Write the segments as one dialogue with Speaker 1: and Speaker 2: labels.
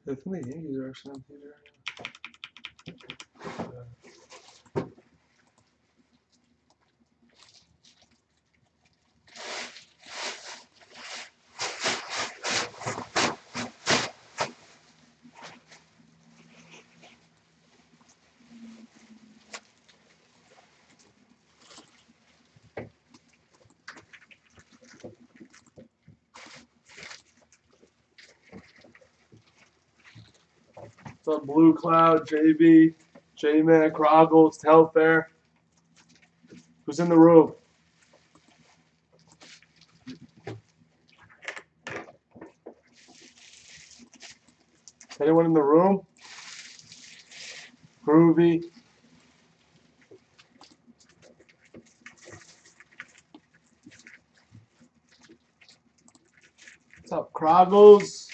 Speaker 1: I think the Yankees are actually on TV right now. What's up, Blue Cloud, JB, J-Man, Croggles, Telfair? Who's in the room? Anyone in the room? Groovy. What's up, Croggles?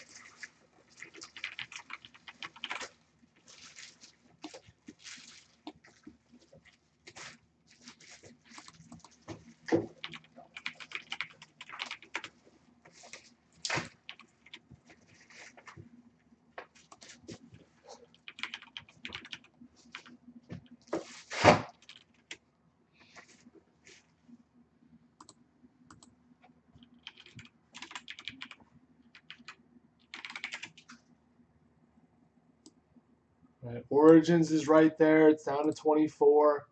Speaker 1: Right, Origins is right there. It's down to 24.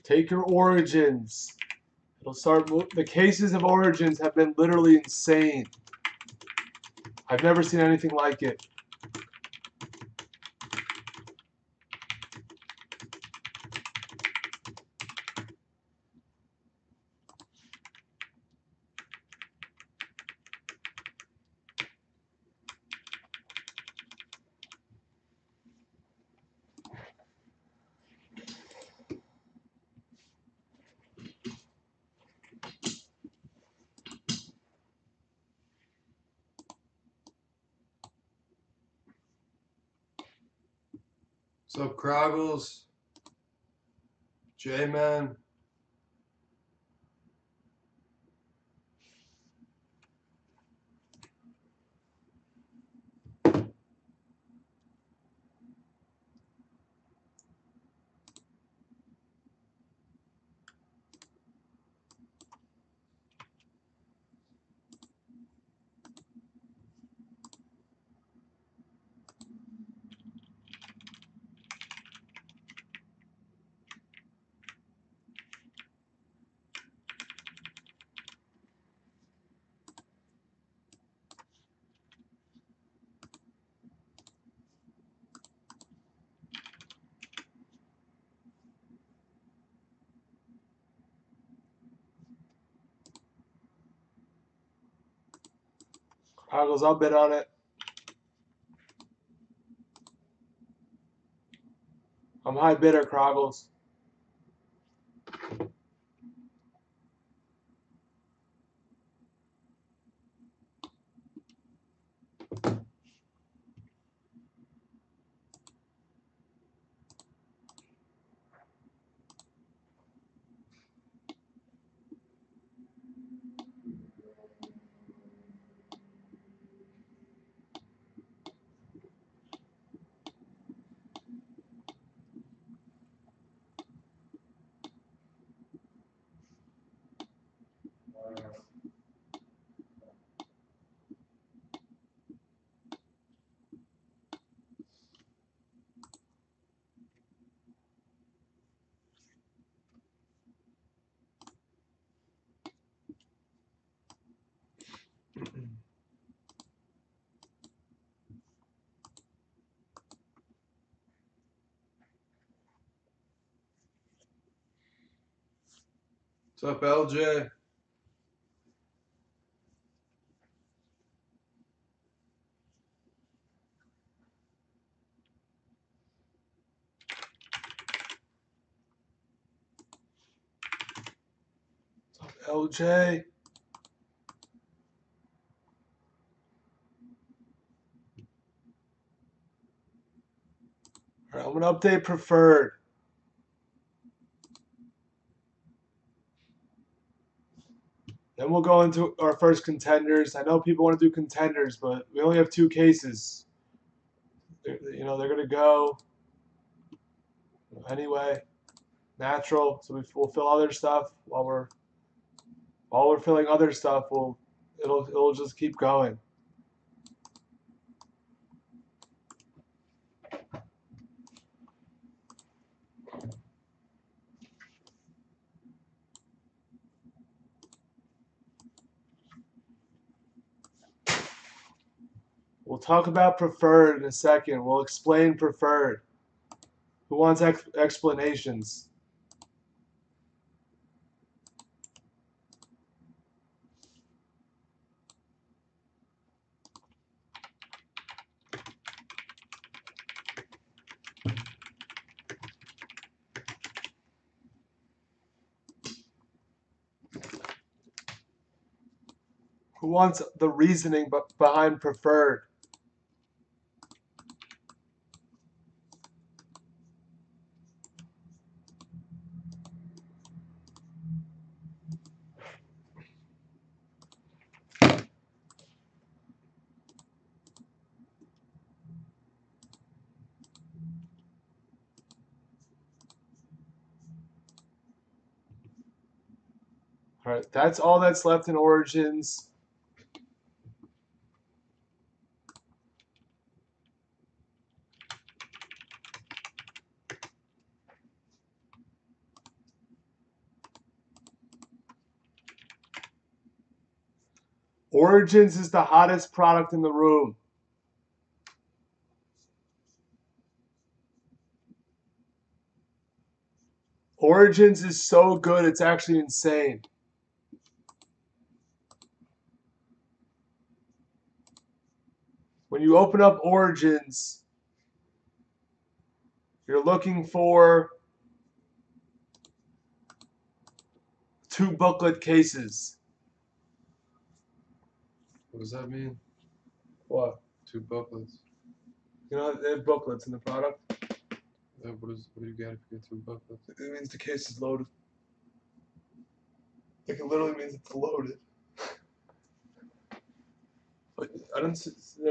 Speaker 1: Take your Origins. It'll start. The cases of Origins have been literally insane. I've never seen anything like it. What's up, Croggles? J-Man. Croggles, I'll bet on it. I'm high bidder, Croggles. What's up, LJ? What's up, LJ? I'm going to update preferred. Then we'll go into our first contenders. I know people want to do contenders, but we only have 2 cases. They're going to go anyway. Natural. So we'll fill other stuff while we're filling other stuff. It'll just keep going. We'll talk about preferred in a second. We'll explain preferred. Who wants explanations? Who wants the reasoning behind preferred? All right, that's all that's left in origins. Origins is the hottest product in the room. Origins is so good, it's actually insane. When you open up Origins, you're looking for 2 booklet cases.
Speaker 2: What does that mean?
Speaker 1: What?
Speaker 2: 2 booklets.
Speaker 1: You know, they have booklets in the product.
Speaker 2: What do you get if you get 2 booklets?
Speaker 1: It means the case is loaded. Like, it literally means it's loaded. Like, did I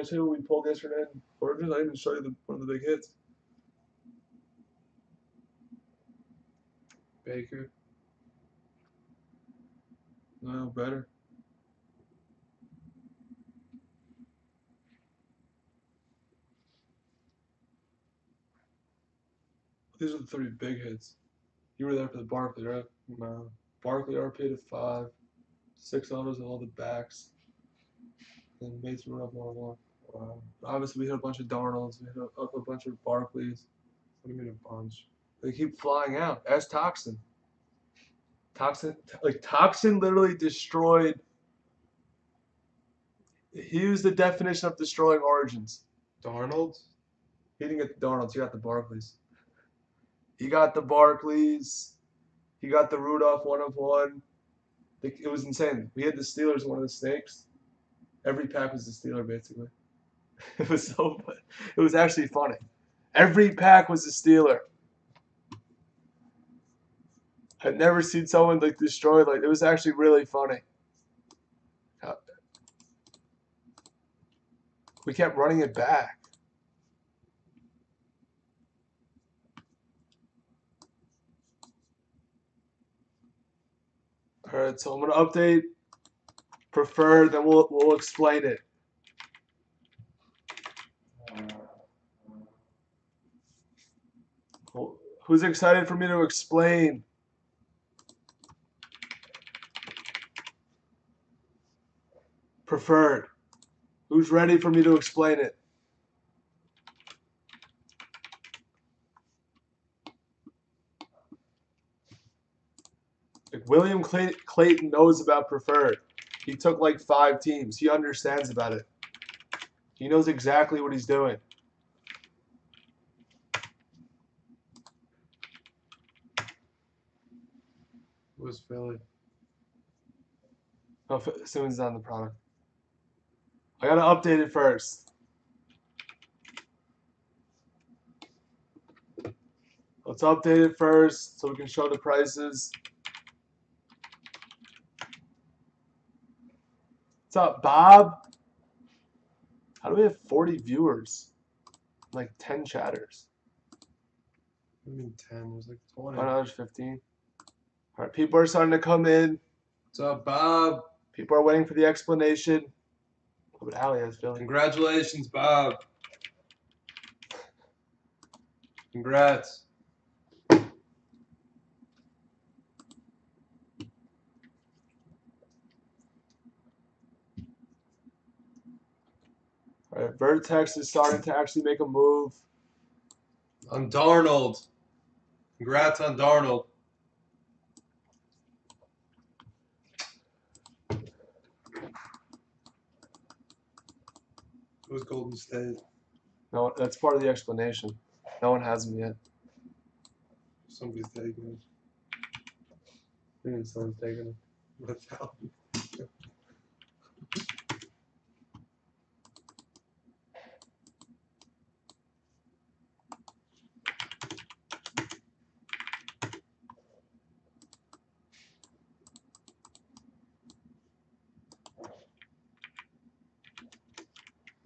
Speaker 1: show you what we pulled yesterday in Origins? I didn't even show you one of the big hits.
Speaker 2: Baker.
Speaker 1: No, better. These are the 3 big hits. You were there for the Barkley, right?
Speaker 2: No.
Speaker 1: Barkley RP to 5, 6 autos and all the backs. And Mason were up 1-1. Wow. Obviously, we hit a bunch of Darnolds. We hit up a bunch of Barkleys.
Speaker 2: What do you mean a bunch?
Speaker 1: They keep flying out. As Toxin. Toxin literally destroyed. He used the definition of destroying Origins.
Speaker 2: Darnold?
Speaker 1: He didn't get the Darnolds. He got the Barkleys. He got the Barkleys. He got the Rudolph 1-of-1. It was insane. We had the Steelers in one of the snakes. Every pack was the Steeler, basically. It was so funny. It was actually funny. Every pack was a Steeler. I've never seen someone like destroyed. Like, it was actually really funny. We kept running it back. All right, so I'm gonna update preferred, then we'll explain it. Who's excited for me to explain? Preferred. Who's ready for me to explain it? Like, William Clayton knows about preferred. He took like 5 teams. He understands about it. He knows exactly what he's doing.
Speaker 2: Who's Philly?
Speaker 1: Oh, Simmons is on the product. I gotta update it first. Let's update it first so we can show the prices. What's up, Bob? How do we have 40 viewers? Like 10 chatters.
Speaker 2: I mean 10. There's like 20.
Speaker 1: Oh, no, there's 15. All right, people are starting to come in.
Speaker 2: What's up, Bob?
Speaker 1: People are waiting for the explanation. Look what Allie has, Billy.
Speaker 2: Congratulations, Bob. Congrats.
Speaker 1: All right, Vertex is starting to actually make a move.
Speaker 2: On Darnold. Congrats on Darnold. It was Golden State.
Speaker 1: No, that's part of the explanation. No one has them yet.
Speaker 2: Somebody's taking it.
Speaker 1: Someone's taking it.
Speaker 2: What's happening?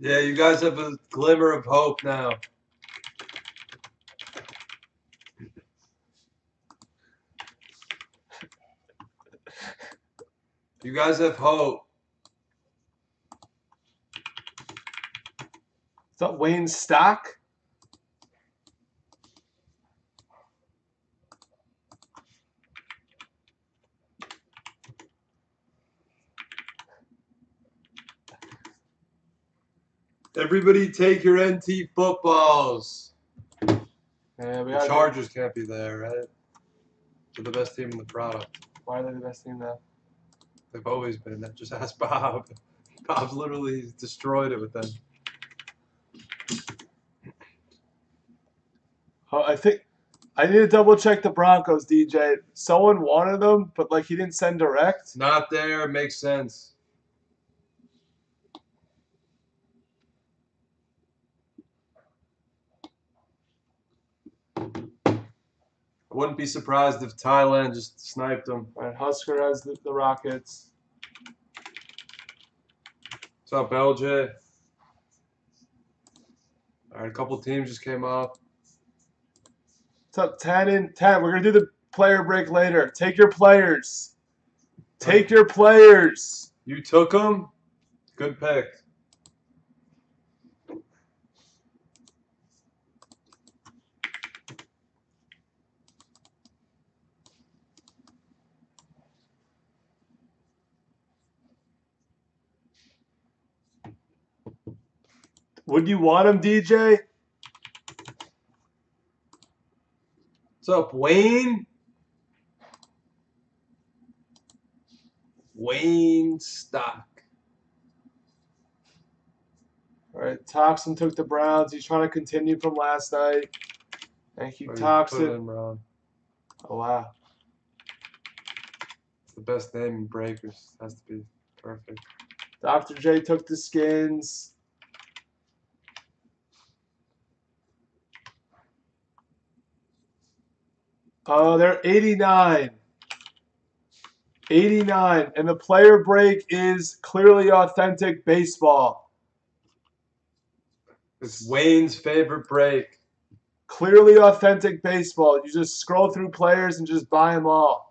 Speaker 2: Yeah, you guys have a glimmer of hope now. You guys have hope.
Speaker 1: Is that Wayne Stock?
Speaker 2: Everybody take your NT footballs.
Speaker 1: Yeah, we
Speaker 2: The
Speaker 1: got
Speaker 2: Chargers can't be there, right? They're the best team in the product.
Speaker 1: Why are they the best team now?
Speaker 2: They've always been. Just ask Bob. Bob's literally destroyed it with them.
Speaker 1: Oh, I need to double check the Broncos, DJ. Someone wanted them, but like he didn't send direct.
Speaker 2: Not there. Makes sense. I wouldn't be surprised if Thailand just sniped them.
Speaker 1: All right, Husker has the Rockets.
Speaker 2: What's up, LJ? All right, a couple teams just came up.
Speaker 1: What's up, 10 and 10? We're gonna do the player break later. Take your players. Take your players.
Speaker 2: You took them? Good pick.
Speaker 1: Would you want them, DJ?
Speaker 2: What's up, Wayne? Wayne Stock.
Speaker 1: All right, Toxin took the Browns. He's trying to continue from last night. Thank you,
Speaker 2: Put it
Speaker 1: Toxin.
Speaker 2: in, Ron.
Speaker 1: Oh, wow.
Speaker 2: It's the best name in Breakers. Has to be perfect.
Speaker 1: Dr. J took the Skins. Oh, they're 89. 89. And the player break is clearly authentic baseball.
Speaker 2: It's Wayne's favorite break.
Speaker 1: Clearly authentic baseball. You just scroll through players and just buy them all.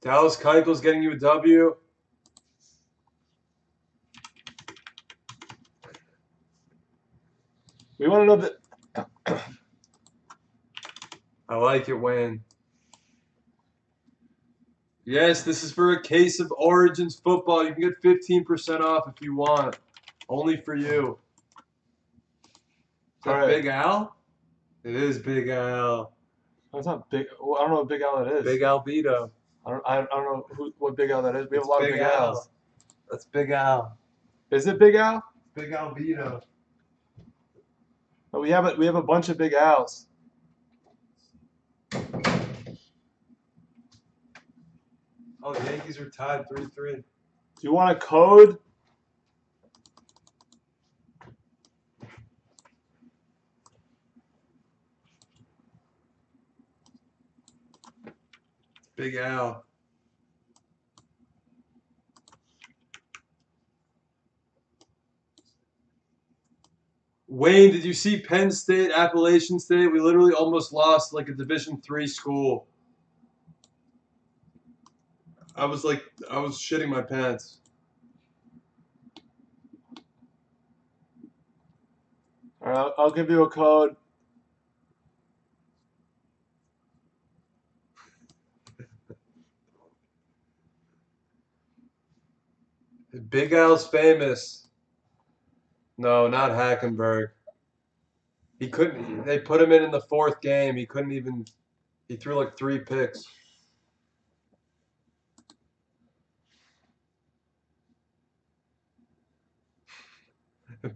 Speaker 2: Dallas Keuchel's getting you a W.
Speaker 1: We want to know that.
Speaker 2: I like it, Wayne. Yes, this is for a case of Origins football. You can get 15% off if you want. Only for you. Is that
Speaker 1: All right.
Speaker 2: Big Al? It is Big Al.
Speaker 1: That's not big. Well, I don't know what Big Al that is.
Speaker 2: Big Albedo.
Speaker 1: I don't know what Big Al that is. We have a lot of Big Al's.
Speaker 2: That's Big Al.
Speaker 1: Is it Big Al?
Speaker 2: Big Albedo.
Speaker 1: But we have a bunch of Big Al's.
Speaker 2: Oh, the Yankees are tied 3-3.
Speaker 1: Do you want a code?
Speaker 2: Big Al. Wayne, did you see Penn State, Appalachian State? We literally almost lost like a Division III school. I was shitting my pants.
Speaker 1: All right, I'll give you a code.
Speaker 2: Big Al's famous. No, not Hackenberg. He couldn't. They put him in the fourth game. He couldn't even. He threw like 3 picks.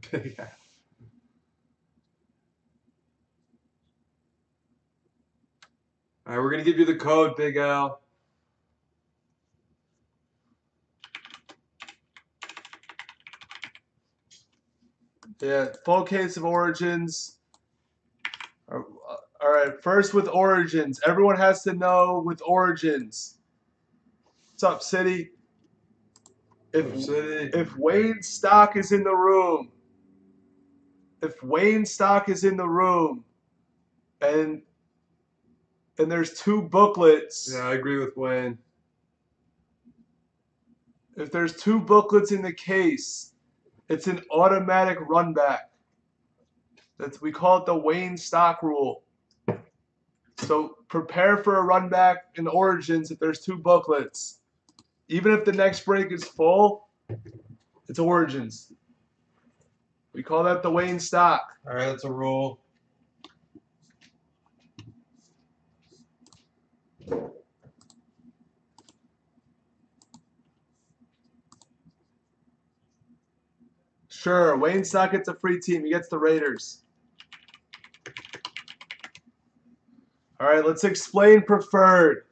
Speaker 2: Big Al. All right, we're gonna give you the code, Big Al.
Speaker 1: Yeah, full case of Origins. All right, first with Origins. Everyone has to know with Origins. What's up, City? If Wayne Stock is in the room, and there's 2 booklets.
Speaker 2: Yeah, I agree with Wayne.
Speaker 1: If there's 2 booklets in the case, it's an automatic run back. We call it the Wayne Stock rule. So prepare for a run back in Origins if there's 2 booklets. Even if the next break is full, it's Origins. We call that the Wayne Stock.
Speaker 2: All right, that's a rule.
Speaker 1: Sure, Wayne Stock gets a free team. He gets the Raiders. All right, let's explain preferred.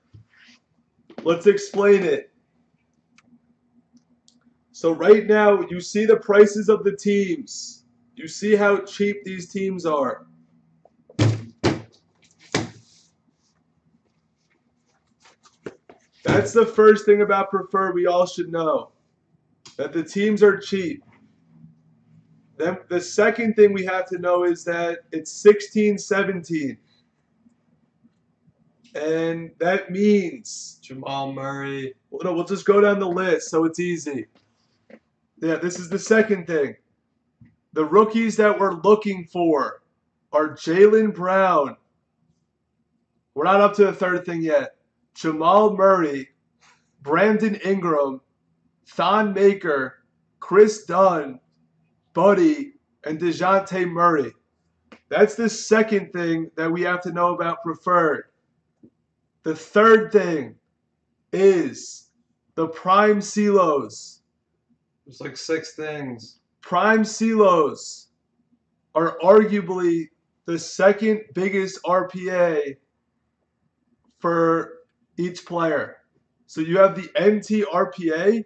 Speaker 1: Let's explain it. So right now, you see the prices of the teams. You see how cheap these teams are. That's the first thing about preferred we all should know. That the teams are cheap. Then the second thing we have to know is that it's 16-17. And that means
Speaker 2: Jamal Murray.
Speaker 1: Well, no, we'll just go down the list so it's easy. Yeah, this is the second thing. The rookies that we're looking for are Jaylen Brown. We're not up to the third thing yet. Jamal Murray, Brandon Ingram, Thon Maker, Chris Dunn, Buddy, and DeJounte Murray. That's the second thing that we have to know about preferred. The third thing is the prime CeeLos.
Speaker 2: There's like 6 things.
Speaker 1: Prime CeeLos are arguably the second biggest RPA for each player. So you have the NT RPA,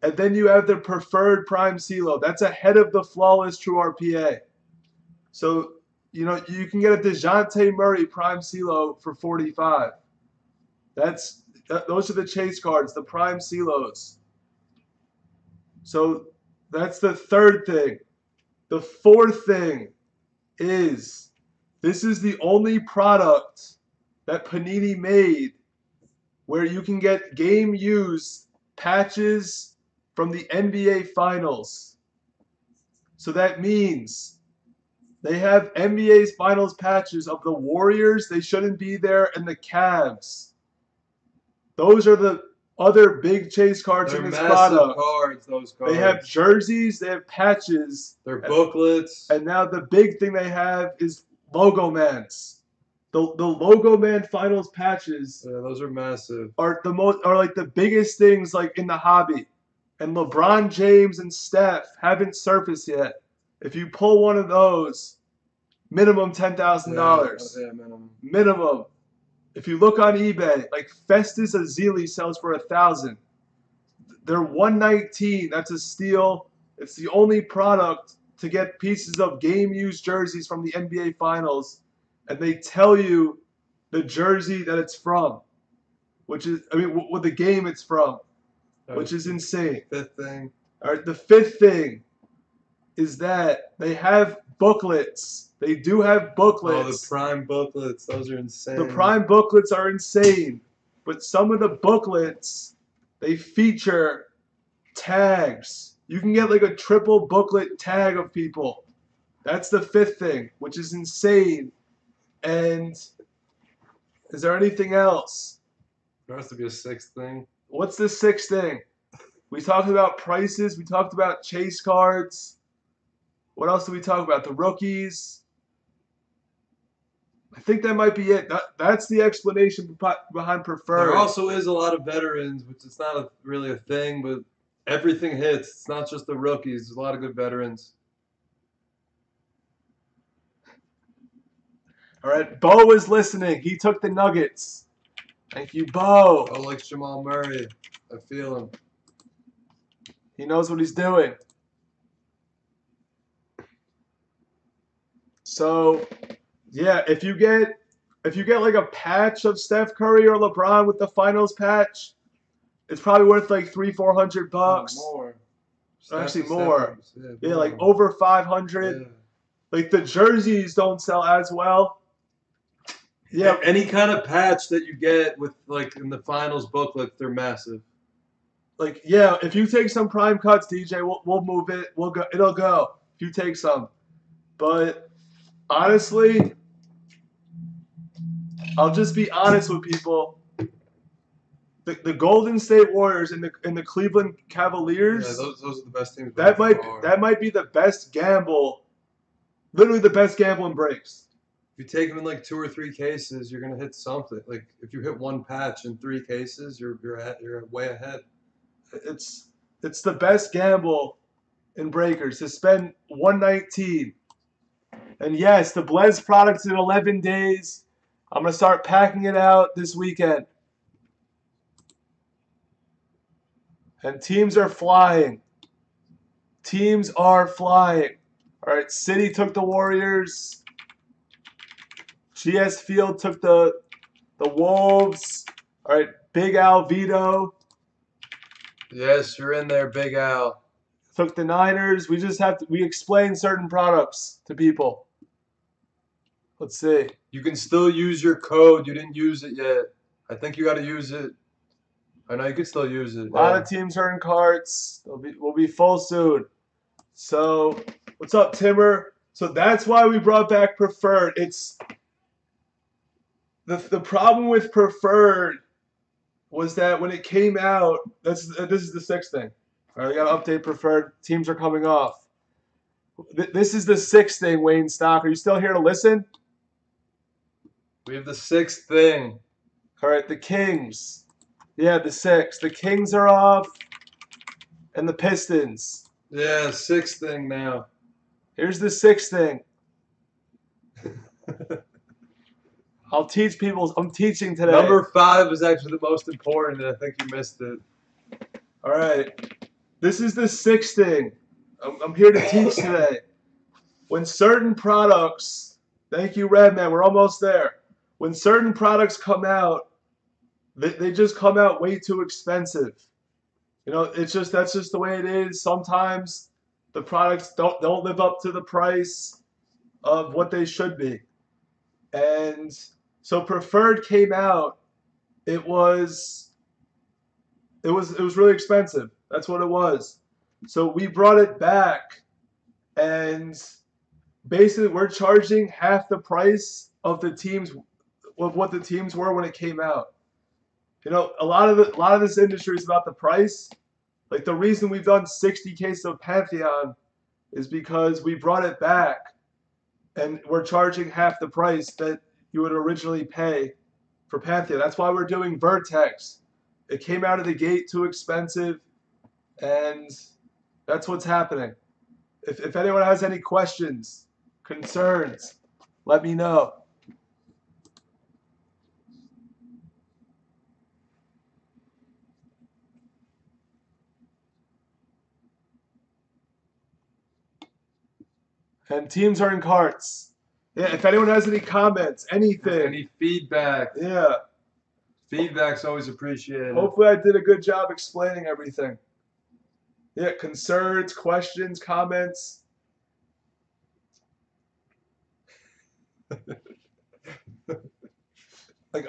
Speaker 1: and then you have the preferred prime CeeLo. That's ahead of the flawless true RPA. So, you can get a DeJounte Murray prime CeeLo for 45. Those are the chase cards, the prime CeeLos. So that's the third thing. The fourth thing is this is the only product that Panini made where you can get game used patches from the NBA Finals. So that means they have NBA's Finals patches of the Warriors, they shouldn't be there, and the Cavs. Those are the other big chase cards in this product.
Speaker 2: Cards, those cards.
Speaker 1: They have jerseys, they have patches.
Speaker 2: They're booklets.
Speaker 1: And now the big thing they have is Logo Mans. The Logo Man Finals patches.
Speaker 2: Yeah, those are massive.
Speaker 1: Are like the biggest things like in the hobby. And LeBron James and Steph haven't surfaced yet. If you pull one of those, Minimum $10,000.
Speaker 2: Yeah, minimum.
Speaker 1: Minimum. If you look on eBay, like Festus Azili sells for $1,000. They're 119. That's a steal. It's the only product to get pieces of game used jerseys from the NBA Finals, and they tell you the jersey that it's from, which is, I mean, what the game it's from, which is insane.
Speaker 2: Fifth thing.
Speaker 1: All right, the fifth thing is that they have booklets. They do have booklets.
Speaker 2: Oh, the Prime booklets. Those are insane.
Speaker 1: The Prime booklets are insane, but some of the booklets, they feature tags. You can get like a triple booklet tag of people. That's the fifth thing, which is insane. And is there anything else?
Speaker 2: There has to be a sixth thing.
Speaker 1: What's the sixth thing? We talked about prices. We talked about chase cards. What else did we talk about? The rookies. I think that might be it. That's the explanation behind preferred.
Speaker 2: There also is a lot of veterans, which is not really a thing, but everything hits. It's not just the rookies. There's a lot of good veterans.
Speaker 1: All right, Bo is listening. He took the Nuggets. Thank you, Bo.
Speaker 2: Oh, like Jamal Murray. I feel him.
Speaker 1: He knows what he's doing. So, yeah, if you get like a patch of Steph Curry or LeBron with the finals patch, it's probably worth like $300-400.
Speaker 2: More.
Speaker 1: Actually, more. Yeah,
Speaker 2: more.
Speaker 1: like over 500.
Speaker 2: Yeah.
Speaker 1: Like the jerseys don't sell as well. Yeah,
Speaker 2: Any kind of patch that you get with like in the finals booklet, they're massive.
Speaker 1: like yeah, if you take some prime cuts, DJ, we'll move it. We'll go. It'll go if you take some. But honestly, I'll just be honest with people. The Golden State Warriors and the Cleveland Cavaliers.
Speaker 2: Yeah, those are the best teams.
Speaker 1: That might be the best gamble. Literally the best gamble in breaks.
Speaker 2: If you take them in like 2 or 3 cases, you're gonna hit something. Like if you hit one patch in 3 cases, you're way ahead.
Speaker 1: It's the best gamble in breakers to spend 119. And yes, the Blez product's in 11 days. I'm gonna start packing it out this weekend. And teams are flying. Teams are flying. All right, City took the Warriors. GS Field took the Wolves. All right, Big Al Vito
Speaker 2: Yes, you're in there, Big Al.
Speaker 1: took the Niners. We explain certain products to people. Let's see.
Speaker 2: You can still use your code. You didn't use it yet. I think you got to use it. I know you could still use it.
Speaker 1: A lot of teams are in carts. We'll be full soon. So, what's up, Timmer? So that's why we brought back preferred. It's the problem with preferred was that when it came out, this is the sixth thing. All right, we got to update preferred. Teams are coming off. This is the sixth thing, Wayne Stock. Are you still here to listen?
Speaker 2: We have the sixth thing.
Speaker 1: All right, the Kings. Yeah, the sixth. The Kings are off, and the Pistons.
Speaker 2: Yeah, sixth thing now.
Speaker 1: Here's the sixth thing. I'll teach people. I'm teaching today.
Speaker 2: Number 5 is actually the most important, and I think you missed it.
Speaker 1: All right. This is the sixth thing. I'm here to teach today. When certain products, thank you, Redman, we're almost there. When certain products come out, they just come out way too expensive. You know, that's just the way it is. Sometimes the products don't live up to the price of what they should be. And so preferred came out. It was really expensive. That's what it was. So we brought it back, and basically we're charging half the price of what the teams were when it came out. You know, a lot of this industry is about the price. Like the reason we've done 60 cases of Pantheon is because we brought it back, and we're charging half the price that you would originally pay for Pantheon. That's why we're doing Vertex. It came out of the gate too expensive, and that's what's happening. If anyone has any questions, concerns, Let me know. And teams are in carts. Yeah, if anyone has any comments, anything.
Speaker 2: Any feedback?
Speaker 1: Yeah.
Speaker 2: Feedback's always appreciated.
Speaker 1: Hopefully I did a good job explaining everything. Yeah, concerns, questions, comments. Like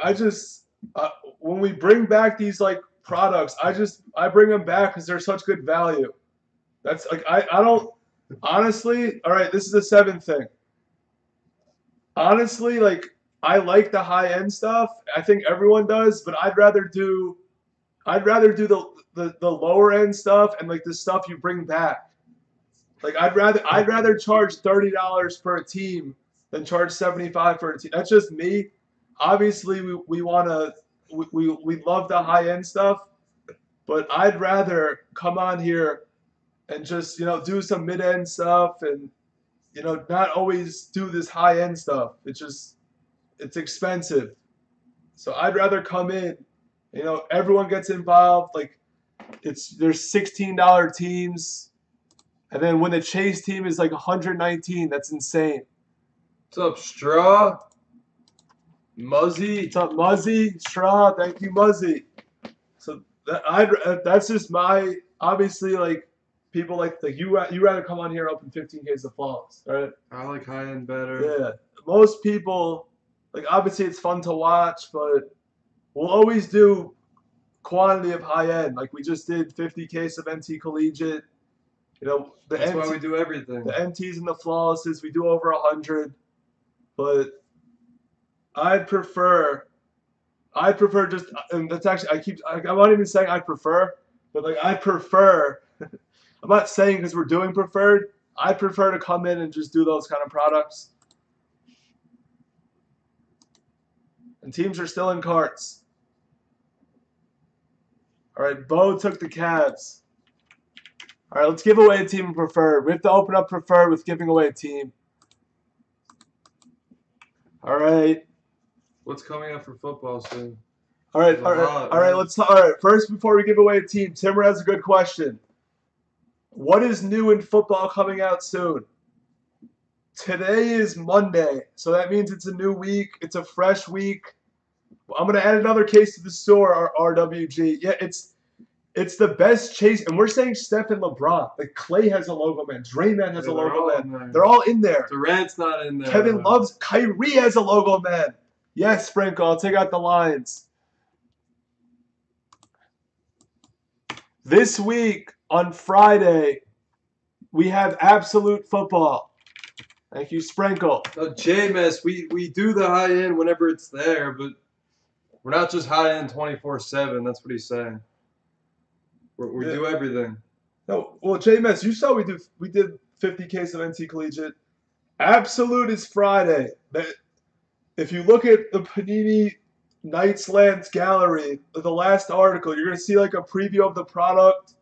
Speaker 1: when we bring back these like products, I bring them back because they're such good value. That's like I don't honestly. All right, this is the seventh thing. Honestly, like I like the high end stuff. I think everyone does, but I'd rather do the lower end stuff and like the stuff you bring back. Like I'd rather charge $30 for a team than charge 75 for a team. That's just me. Obviously, we want to we love the high end stuff, but I'd rather come on here and just do some mid end stuff and not always do this high end stuff. It's expensive. So I'd rather come in. Everyone gets involved. Like there's $16 teams. And then when the chase team is like 119, that's insane.
Speaker 2: What's up, Straw? Muzzy?
Speaker 1: What's up, Muzzy? Straw, thank you, Muzzy. So that's just my obviously like people like you rather come on here and open 15Ks of flaws, right?
Speaker 2: I like high end better.
Speaker 1: Yeah, most people like obviously it's fun to watch, but we'll always do quantity of high end. Like we just did 50Ks of NT Collegiate.
Speaker 2: That's why we do everything.
Speaker 1: The NTs and the flawlesses, we do over 100, but I'd prefer just, and that's actually I'm not even saying I prefer, but like I prefer. I'm not saying because we're doing preferred. I prefer to come in and just do those kind of products. And teams are still in carts. All right, Bo took the Cavs. All right, let's give away a team in preferred. We have to open up preferred with giving away a team. All right.
Speaker 2: What's coming up for football soon?
Speaker 1: All right. First, before we give away a team, Timmer has a good question. What is new in football coming out soon? Today is Monday, so that means it's a new week. It's a fresh week. I'm gonna add another case to the store, RWG. Yeah, it's the best chase, and we're saying Steph and LeBron. Like Clay has a logo man, Draymond has a logo man. They're all in there.
Speaker 2: Durant's not in there.
Speaker 1: Kevin Love's Kyrie has a logo man. Yes, Sprinkle. I'll take out the lines. This week on Friday, we have Absolute Football. Thank you, Sprinkle.
Speaker 2: JMS, we do the high end whenever it's there, but we're not just high end 24/7. That's what he's saying. We do everything.
Speaker 1: No, well, JMS, you saw we did 50Ks of NC Collegiate. Absolute is Friday. If you look at the Panini Knights Lands gallery, the last article, you're going to see like a preview of the product,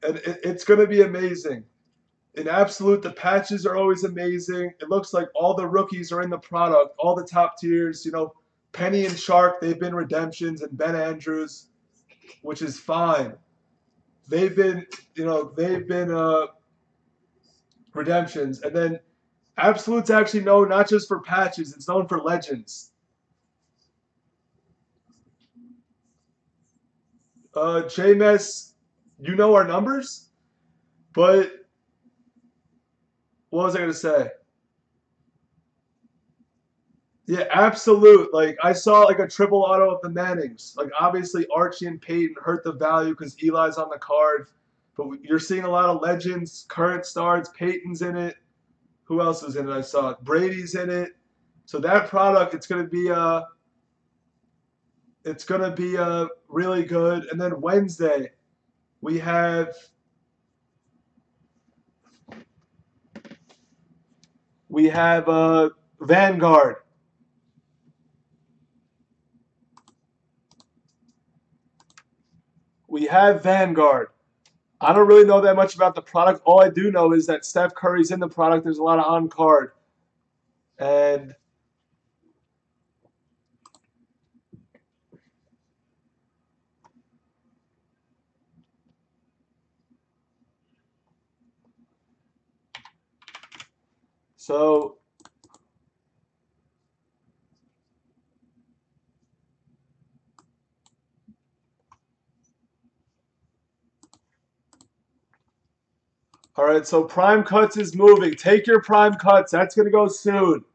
Speaker 1: and it's going to be amazing. In Absolute, the patches are always amazing. It looks like all the rookies are in the product, all the top tiers. Penny and Shark, they've been redemptions, and Ben Andrews, which is fine. They've been redemptions, and then Absolute's actually known not just for patches; it's known for legends. JMS, you know our numbers, but what was I gonna say? Yeah, Absolute. Like I saw like a triple auto of the Mannings. Like obviously Archie and Peyton hurt the value because Eli's on the card, but you're seeing a lot of legends, current stars. Peyton's in it. Who else is in it? I saw it. Brady's in it. So that product, it's gonna be really good. And then Wednesday, we have Vanguard. We have Vanguard. I don't really know that much about the product. All I do know is that Steph Curry's in the product. There's a lot of on card. And So all right, so prime cuts is moving. Take your prime cuts. That's gonna go soon.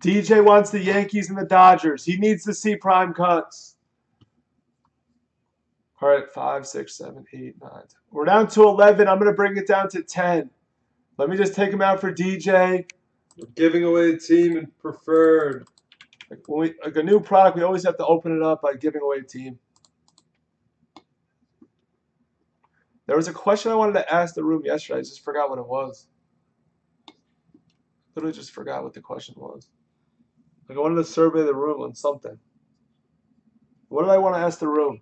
Speaker 1: DJ wants the Yankees and the Dodgers. He needs to see prime cuts. All right, 5, 6, 7, 8, 9. We're down to 11. I'm gonna bring it down to 10. Let me just take him out for DJ.
Speaker 2: We're giving away a team and preferred.
Speaker 1: Like a new product, we always have to open it up by giving away a team. There was a question I wanted to ask the room yesterday. I just forgot what it was. Literally just forgot what the question was. Like I wanted to survey the room on something. What did I want to ask the room?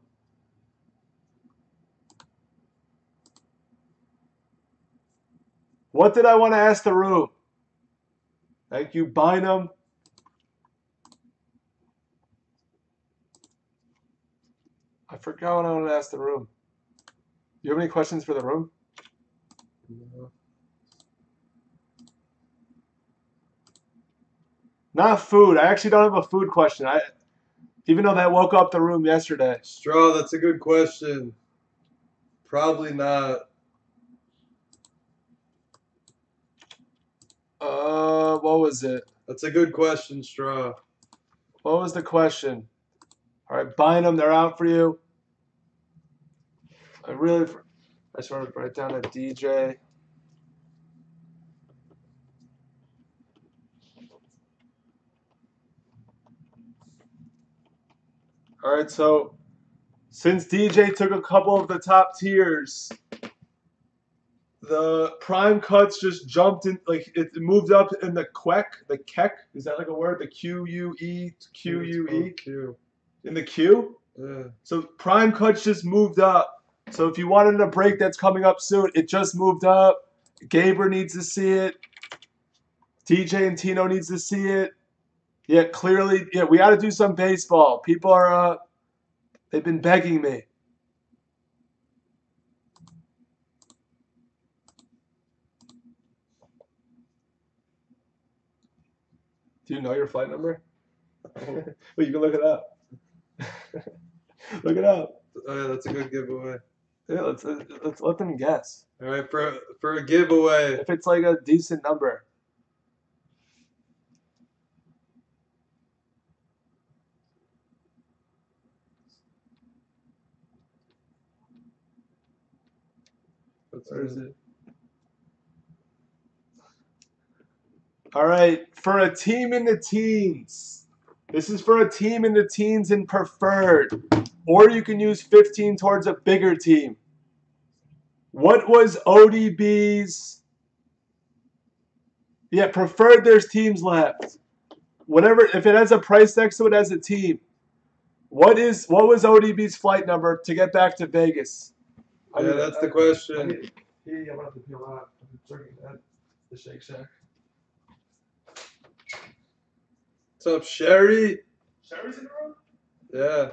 Speaker 1: What did I want to ask the room? Thank you, Bynum. I forgot what I wanted to ask the room. Do you have any questions for the room?
Speaker 2: No.
Speaker 1: Not food. I actually don't have a food question. Even though that woke up the room yesterday.
Speaker 2: Straw, that's a good question. Probably not.
Speaker 1: What was it?
Speaker 2: That's a good question, Straw.
Speaker 1: What was the question? All right, Bynum, they're out for you. I just want to write down a DJ. All right, so since DJ took a couple of the top tiers, the prime cuts just jumped in, like it moved up in the keck. Is that like a word? The QUE.
Speaker 2: Q.
Speaker 1: In the Q?
Speaker 2: Yeah.
Speaker 1: So prime cuts just moved up. So if you wanted a break that's coming up soon, it just moved up. Gaber needs to see it. DJ and Tino needs to see it. Yeah, clearly, yeah, we got to do some baseball. People are, they've been begging me. Do you know your flight number? Well, you can look it up. Look it up.
Speaker 2: Oh, yeah, that's a good giveaway.
Speaker 1: Yeah, let's let them guess.
Speaker 2: All right, for a giveaway.
Speaker 1: If it's like a decent number. Where is it? All right, for a team in the teens. This is for a team in the teens in preferred. Or you can use 15 towards a bigger team. What was ODB's? Yeah, preferred, there's teams left. Whatever, if it has a price next to it as a team. What was ODB's flight number to get back to Vegas?
Speaker 2: Yeah, that's the question.
Speaker 1: I'm gonna have to peel out. I'm drinking that. The Shake Shack.
Speaker 2: What's up, Sherry?
Speaker 1: Sherry's in the room?
Speaker 2: Yeah.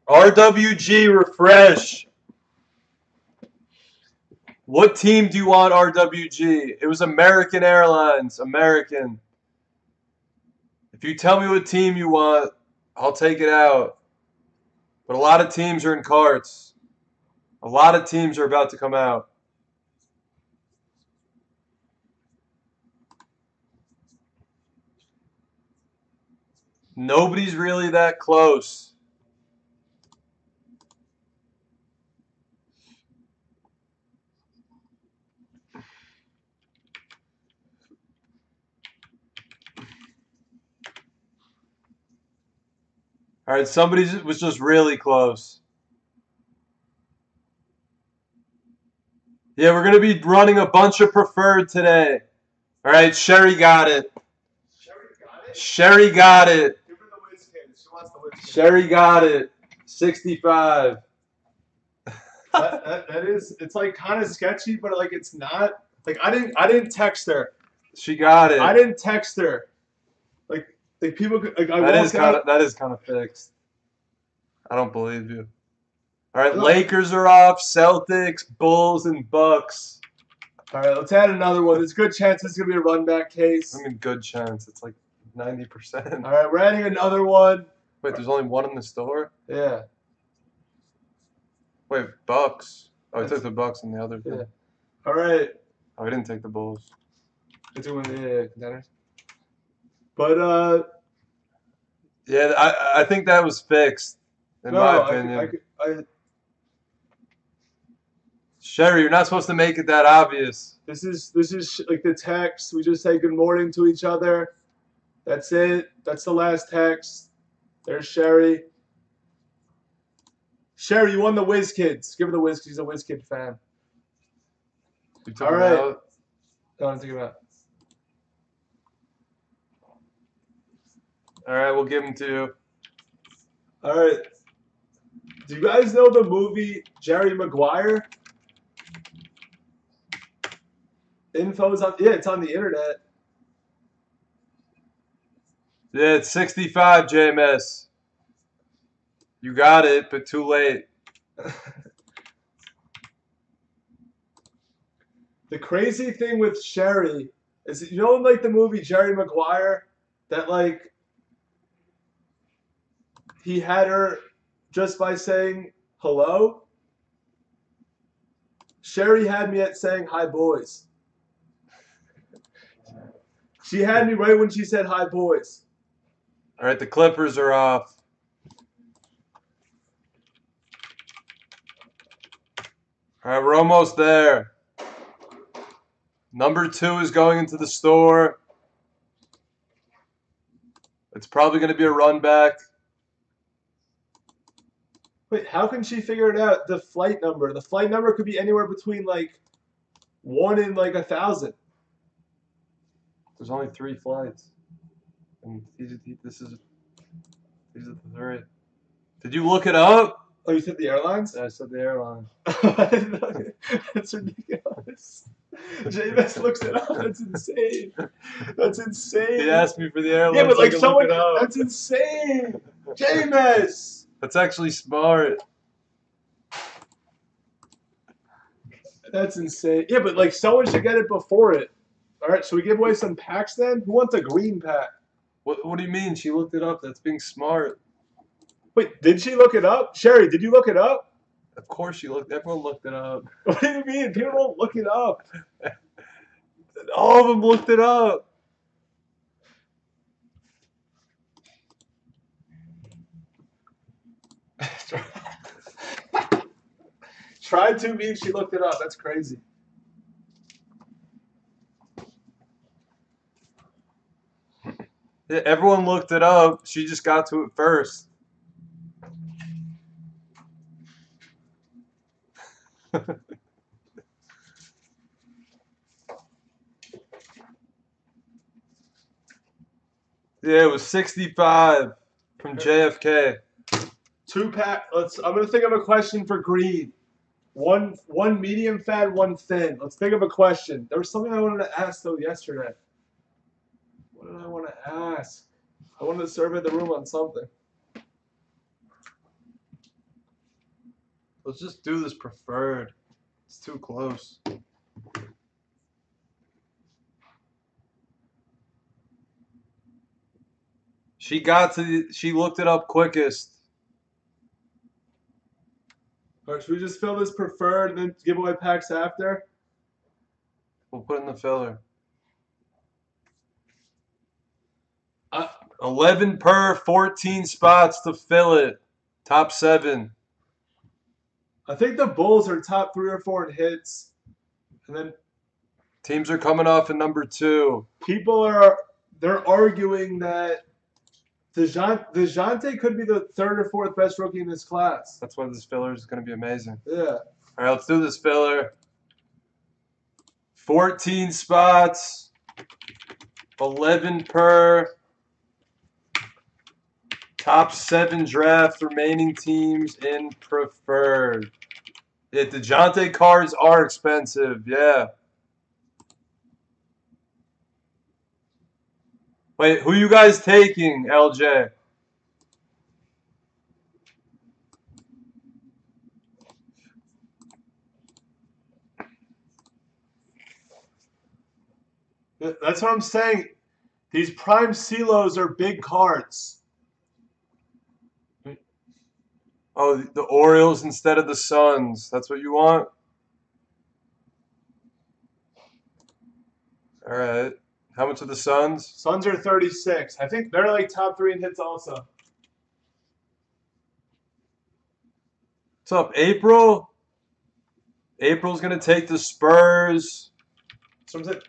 Speaker 2: RWG refresh. What team do you want RWG? It was American Airlines. American. If you tell me what team you want, I'll take it out. But a lot of teams are in carts. A lot of teams are about to come out. Nobody's really that close. All right, somebody was just really close. Yeah, we're going to be running a bunch of preferred today. All right, Sherry got it. Sherry got it.
Speaker 1: Give her the whiz kid. She wants the whiz kid.
Speaker 2: Sherry got it. 65.
Speaker 1: That is, it's like kind of sketchy, but like it's not. Like I didn't text her.
Speaker 2: She got it.
Speaker 1: I didn't text her. Like people could, like
Speaker 2: that is kind of fixed. I don't believe you. All right, Lakers are off. Celtics, Bulls, and Bucks.
Speaker 1: All right, let's add another one. There's a good chance this is going to be a run back case.
Speaker 2: I mean, good chance. It's like 90%.
Speaker 1: All right, we're adding another one.
Speaker 2: Wait, there's only one in the store?
Speaker 1: Yeah.
Speaker 2: Wait, Bucks. Oh, I took the Bucks in the other thing.
Speaker 1: Yeah. All right.
Speaker 2: Oh, I didn't take the Bulls.
Speaker 1: I took one of the contenders. But,
Speaker 2: yeah, I think that was fixed, in my opinion. Sherry, you're not supposed to make it that obvious.
Speaker 1: This is like the text. We just say good morning to each other. That's it. That's the last text. There's Sherry. Sherry, you won the Whiz Kids. Give her the Whiz Kids. She's a Whiz Kid fan.
Speaker 2: All right.
Speaker 1: Don't think about it.
Speaker 2: All right, we'll give them to you.
Speaker 1: All right. Do you guys know the movie Jerry Maguire? Info's on. Yeah, it's on the internet.
Speaker 2: Yeah, it's 65, JMS. You got it, but too late.
Speaker 1: The crazy thing with Sherry is, that, you know, like the movie Jerry Maguire, that like he had her just by saying hello. Sherry had me at saying hi, boys. She had me right when she said hi, boys.
Speaker 2: All right, the Clippers are off. All right, we're almost there. Number 2 is going into the store. It's probably going to be a run back.
Speaker 1: Wait, how can she figure it out? The flight number. The flight number could be anywhere between like 1 and like 1,000.
Speaker 2: There's only 3 flights. And these are the 3. Did you look it up?
Speaker 1: Oh, you said the airlines?
Speaker 2: I said the airline.
Speaker 1: That's ridiculous. J-Mess looks it up. That's insane. That's insane.
Speaker 2: He asked me for the airline.
Speaker 1: Yeah, but like
Speaker 2: so
Speaker 1: someone. That's insane. J-Mess.
Speaker 2: That's actually smart.
Speaker 1: That's insane. Yeah, but like someone should get it before it. All right, so we give away some packs then? Who wants a green pack?
Speaker 2: What do you mean? She looked it up. That's being smart.
Speaker 1: Wait, did she look it up? Sherry, did you look it up?
Speaker 2: Of course she looked. Everyone looked it up.
Speaker 1: What do you mean? People don't look it up.
Speaker 2: All of them looked it up.
Speaker 1: Tried to mean she looked it up. That's crazy.
Speaker 2: Yeah, everyone looked it up. She just got to it first. Yeah, it was 65 from JFK.
Speaker 1: 2-pack. I'm gonna think of a question for green. One medium fat, one thin. Let's think of a question. There was something I wanted to ask though yesterday. What did I want to ask? I wanted to survey the room on something.
Speaker 2: Let's just do this preferred. It's too close. She looked it up quickest.
Speaker 1: All right, should we just fill this preferred and then give away packs after?
Speaker 2: We'll put it in the filler. 11 per, 14 spots to fill it. Top 7.
Speaker 1: I think the Bulls are top 3 or 4 in hits. And then
Speaker 2: teams are coming off in number 2.
Speaker 1: They're arguing that DeJounte could be the 3rd or 4th best rookie in this class.
Speaker 2: That's why this filler is going to be amazing.
Speaker 1: Yeah.
Speaker 2: All right, let's do this filler. 14 spots. 11 per. Top 7 draft remaining teams in preferred. Yeah, DeJounte cards are expensive. Yeah. Wait, who you guys taking, LJ?
Speaker 1: That's what I'm saying. These prime CeeLos are big cards.
Speaker 2: Oh, the Orioles instead of the Suns. That's what you want? All right. How much are the Suns?
Speaker 1: Suns are 36. I think they're like top 3 in hits also.
Speaker 2: What's up, April? April's going to take the Spurs.
Speaker 1: So I'm saying,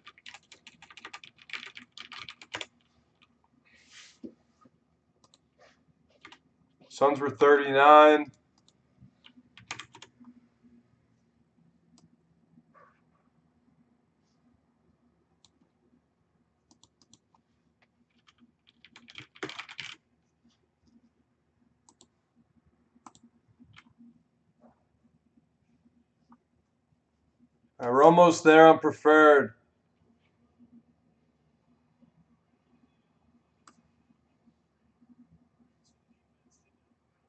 Speaker 2: Suns were 39. All right, we're almost there on preferred.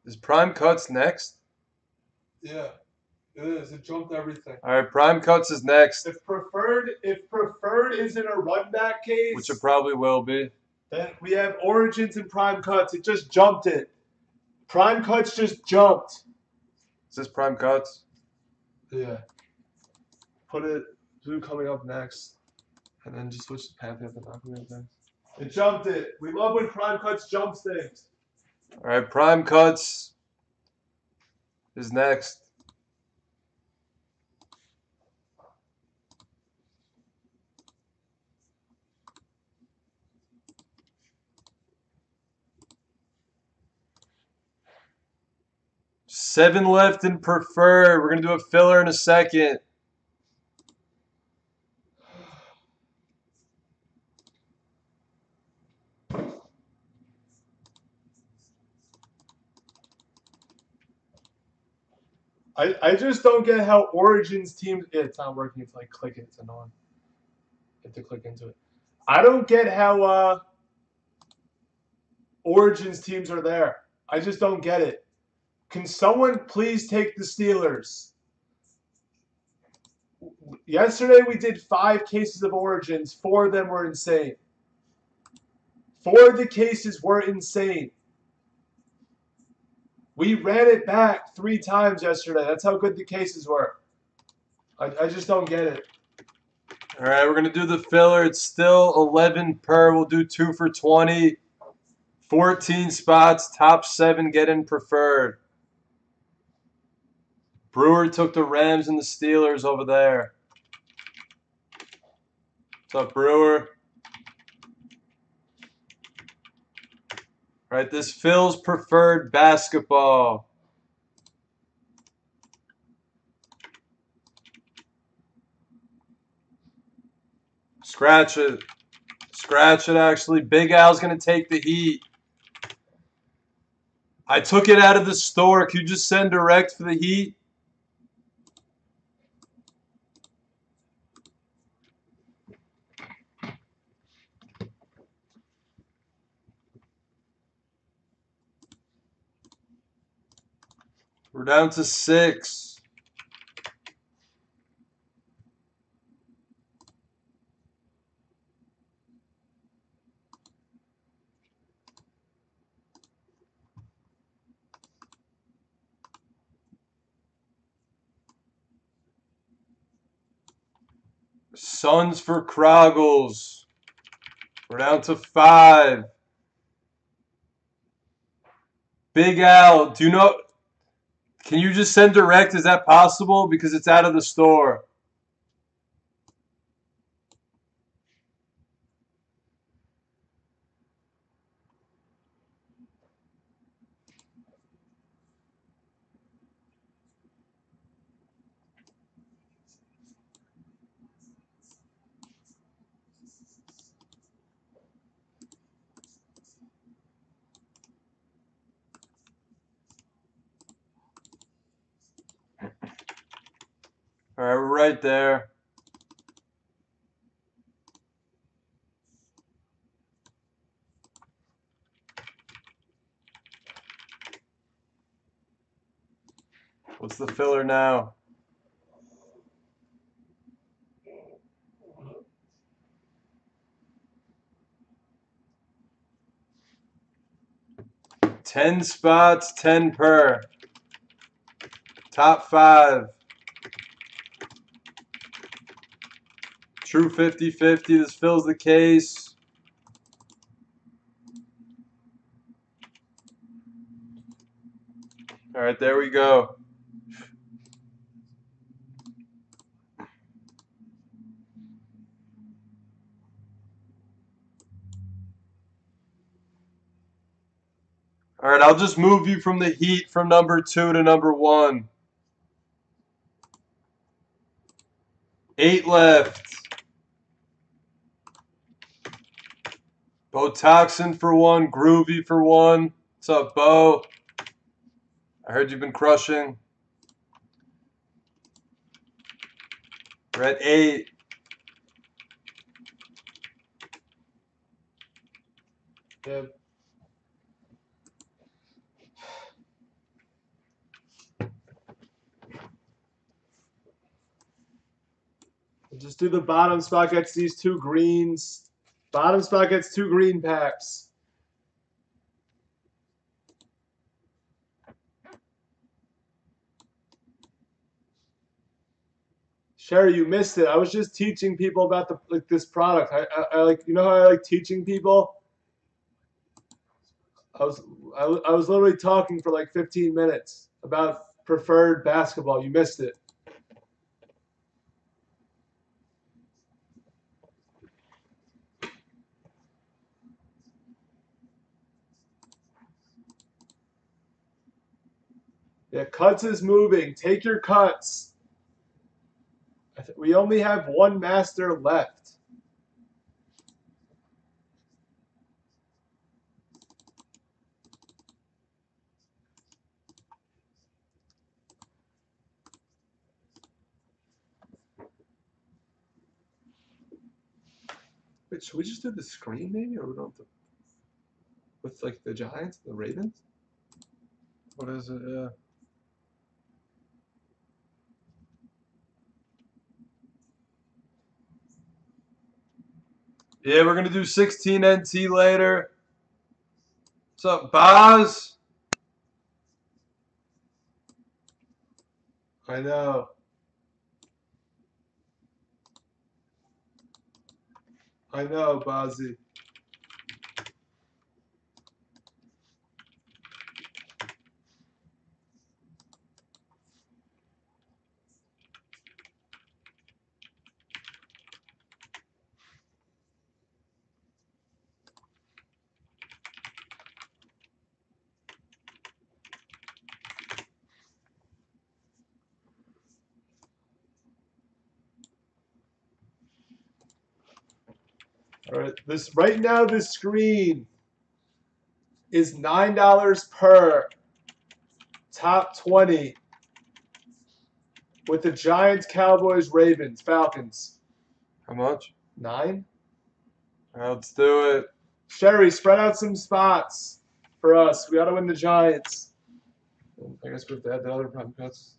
Speaker 2: Is Prime Cuts next?
Speaker 1: yeah, it is. It jumped everything.
Speaker 2: All right, Prime Cuts is next,
Speaker 1: If preferred is in a run back case,
Speaker 2: which it probably will be.
Speaker 1: then we have Origins and Prime Cuts. It just jumped it. Prime Cuts just jumped.
Speaker 2: Is this Prime Cuts?
Speaker 1: Yeah. Put it blue coming up next. And then just switch to Pantheon at the back of it. It jumped it. We love when Prime Cuts jumps things.
Speaker 2: All right, Prime Cuts is next. Seven left in preferred. We're going to do a filler in a second.
Speaker 1: I just don't get how Origins teams. It's not working. It's like click it. It's annoying. You have to click into it. I don't get how Origins teams are there. I just don't get it. Can someone please take the Steelers? Yesterday we did 5 cases of Origins. 4 of them were insane. 4 of the cases were insane. We ran it back 3 times yesterday. That's how good the cases were. I just don't get it.
Speaker 2: All right, we're going to do the filler. It's still 11 per. We'll do 2 for 20. 14 spots. Top 7 get in preferred. Brewer took the Rams and the Steelers over there. What's up, Brewer? All right, this fills preferred basketball. Scratch it. Scratch it, actually. Big Al's going to take the heat. I took it out of the store. Can you just send direct for the heat? We're down to 6. Suns for Kroggles. We're down to 5. Big Al, do you know? Can you just send direct? Is that possible? Because it's out of the store. All right, we're right there. What's the filler now? 10 spots, 10 per. Top 5. True 50-50. This fills the case. All right, there we go. All right, I'll just move you from the Heat from number 2 to number 1. 8 left. Botoxin for 1, Groovy for 1. What's up, Bo? I heard you've been crushing. We're at 8.
Speaker 1: Yep. Just do the bottom spot gets these 2 greens. Bottom spot gets 2 green packs. Sherry, you missed it. I was just teaching people about this product. I like, you know how I like teaching people. I was literally talking for like 15 minutes about preferred basketball. You missed it. Yeah, cuts is moving. Take your cuts. We only have 1 master left. Wait, should we just do the screen maybe, or we don't have to? With like the Giants, the Ravens?
Speaker 2: What is it? Yeah. Yeah, we're going to do 16 NT later. What's up, Boz?
Speaker 1: I know. I know, Bozzy. All right, this right now this screen is $9 per top 20 with the Giants, Cowboys, Ravens, Falcons.
Speaker 2: How much?
Speaker 1: 9.
Speaker 2: All right, let's do it.
Speaker 1: Sherry, spread out some spots for us. We got to win the Giants. I guess we have to add the other prime cuts.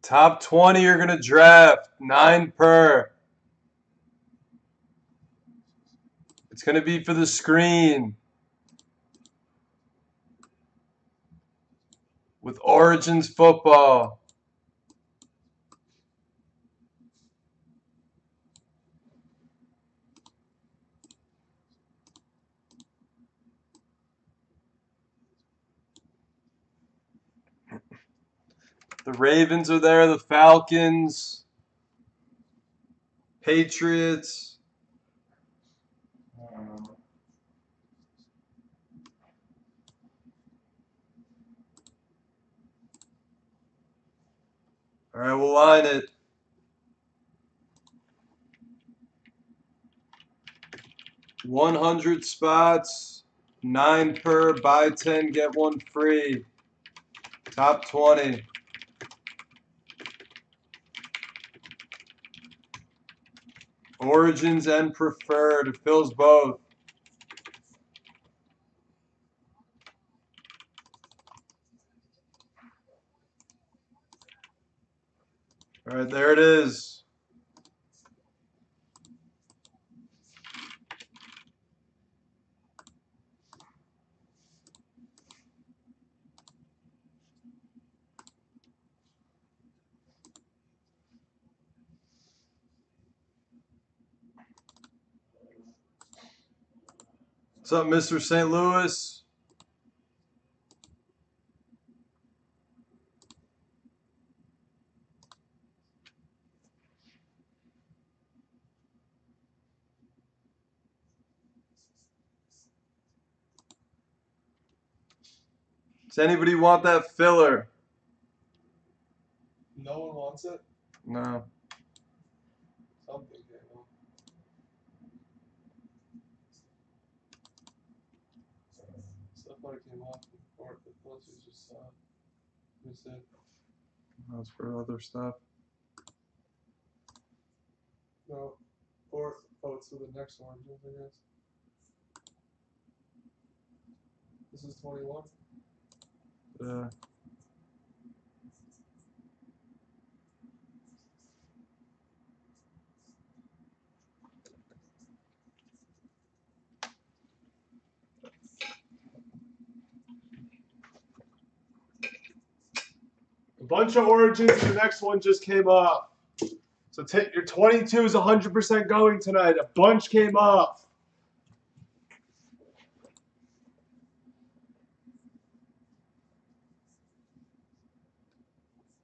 Speaker 2: Top 20 you're going to draft. 9 per. It's going to be for the screen. With Origins football. The Ravens are there, the Falcons, Patriots. right, we'll line it. 100 spots, 9 per, buy 10, get 1 free. Top 20. Origins and preferred. It fills both. All right, there it is. What's up, Mr. St. Louis? Does anybody want that filler?
Speaker 1: No one wants it?
Speaker 2: No.
Speaker 1: Something came up. Stuff might have came off before the plus was just missed it.
Speaker 2: That's for other stuff.
Speaker 1: No. Or it's for the next one, I guess. This is 21.
Speaker 2: Yeah.
Speaker 1: A bunch of origins, the next one just came off. So your 22 is 100% going tonight. A bunch came off.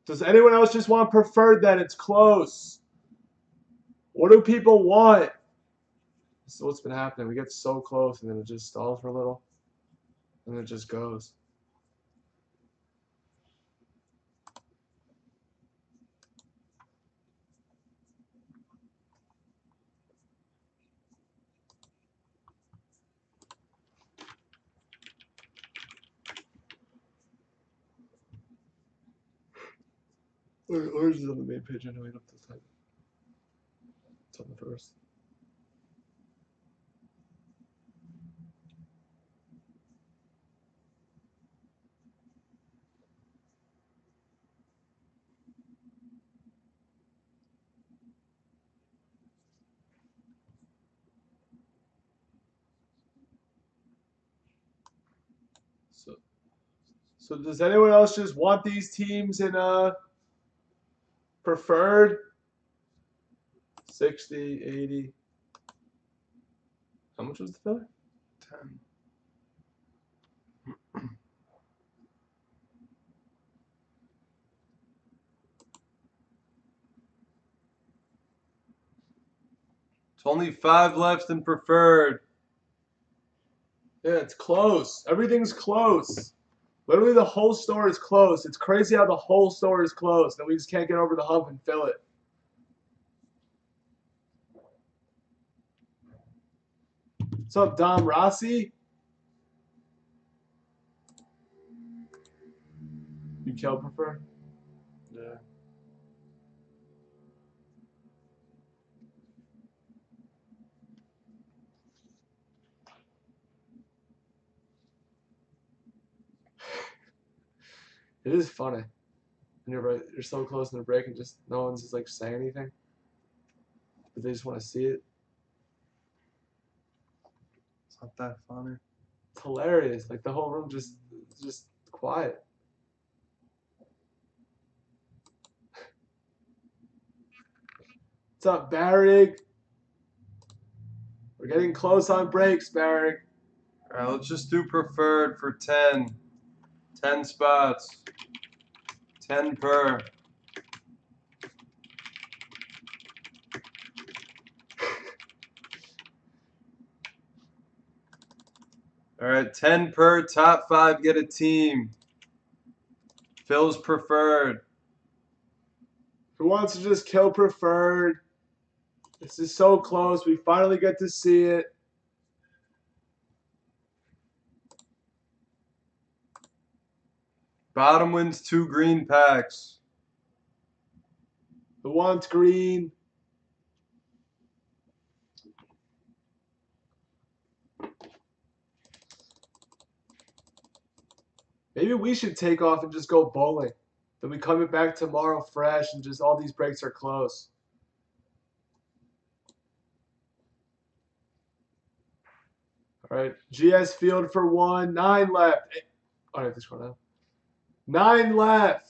Speaker 1: Does anyone else just want preferred that it's close? What do people want? So what's been happening? We get so close and then it just stalls for a little. And then it just goes. Or is it on the main page? I know we don't have to type. It's on the first. So does anyone else just want these teams in preferred? 60, 80. How much was the filler?
Speaker 2: 10. It's only 5 left in preferred.
Speaker 1: Yeah, it's close. Everything's close. Literally, the whole store is close. It's crazy how the whole store is close, and we just can't get over the hump and fill it. What's up, Dom Rossi? You kill prefer?
Speaker 2: Yeah.
Speaker 1: It is funny. And you're so close in the break and just no one's just like saying anything. But they just want to see it.
Speaker 2: It's not that funny.
Speaker 1: It's hilarious. Like the whole room just quiet. What's up, Barrig? We're getting close on breaks, Barrig.
Speaker 2: All right, let's just do preferred for 10. 10 spots. 10 per. All right, 10 per. Top 5 get a team. Phil's preferred.
Speaker 1: Who wants to just kill preferred? This is so close. We finally get to see it.
Speaker 2: Bottom wins 2 green packs.
Speaker 1: Who wants green? Maybe we should take off and just go bowling. Then we come back tomorrow fresh and just all these breaks are close. All right, GS Field for 1, 9 left. Oh, I have to scroll down. 9 left.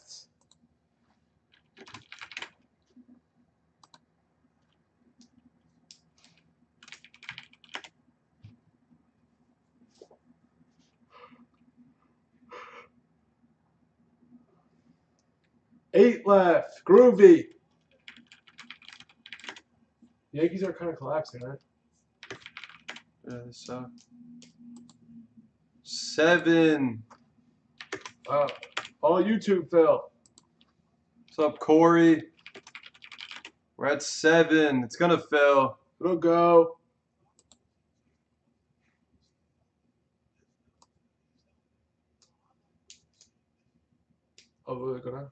Speaker 1: Eight left. Groovy. Yankees are kind of collapsing, right?
Speaker 2: Yeah, they suck. 7.
Speaker 1: Wow. All YouTube, Phil.
Speaker 2: What's up, Corey? We're at 7. It's gonna fill.
Speaker 1: It'll go. Oh, we're gonna.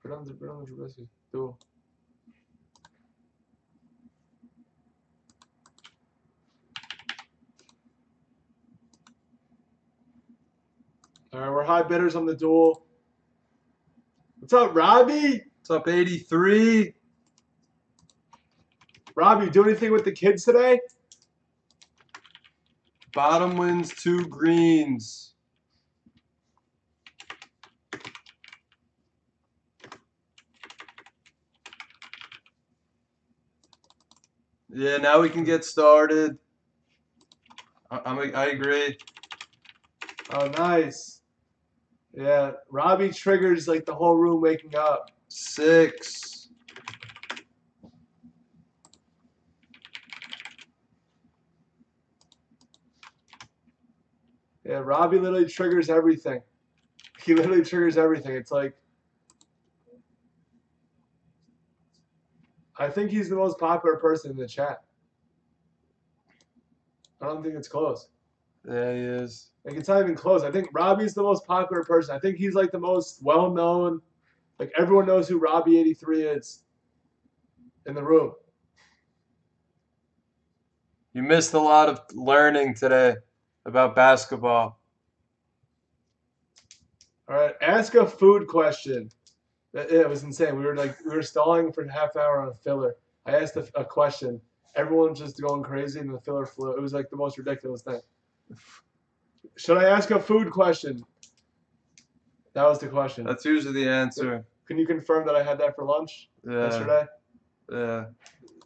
Speaker 1: Perdón, tú. All right, we're high bidders on the duel. What's up, Robbie?
Speaker 2: What's up, 83?
Speaker 1: Robbie, you do anything with the kids today?
Speaker 2: Bottom wins 2 greens. Yeah, now we can get started. I agree.
Speaker 1: Oh, nice. Yeah, Robbie triggers like the whole room waking up.
Speaker 2: 6.
Speaker 1: Yeah, Robbie literally triggers everything. He literally triggers everything. It's like, I think he's the most popular person in the chat. I don't think it's close.
Speaker 2: Yeah, he is.
Speaker 1: Like, it's not even close. I think Robbie's the most popular person. I think he's like the most well-known. Like, everyone knows who Robbie 83 is in the room.
Speaker 2: You missed a lot of learning today about basketball.
Speaker 1: All right, ask a food question. It was insane. We were stalling for half an hour on a filler. I asked a question. Everyone's just going crazy, and the filler flew. It was like the most ridiculous thing. Should I ask a food question? That was the question.
Speaker 2: That's usually the answer.
Speaker 1: Can you confirm that I had that for lunch yesterday?
Speaker 2: Yeah.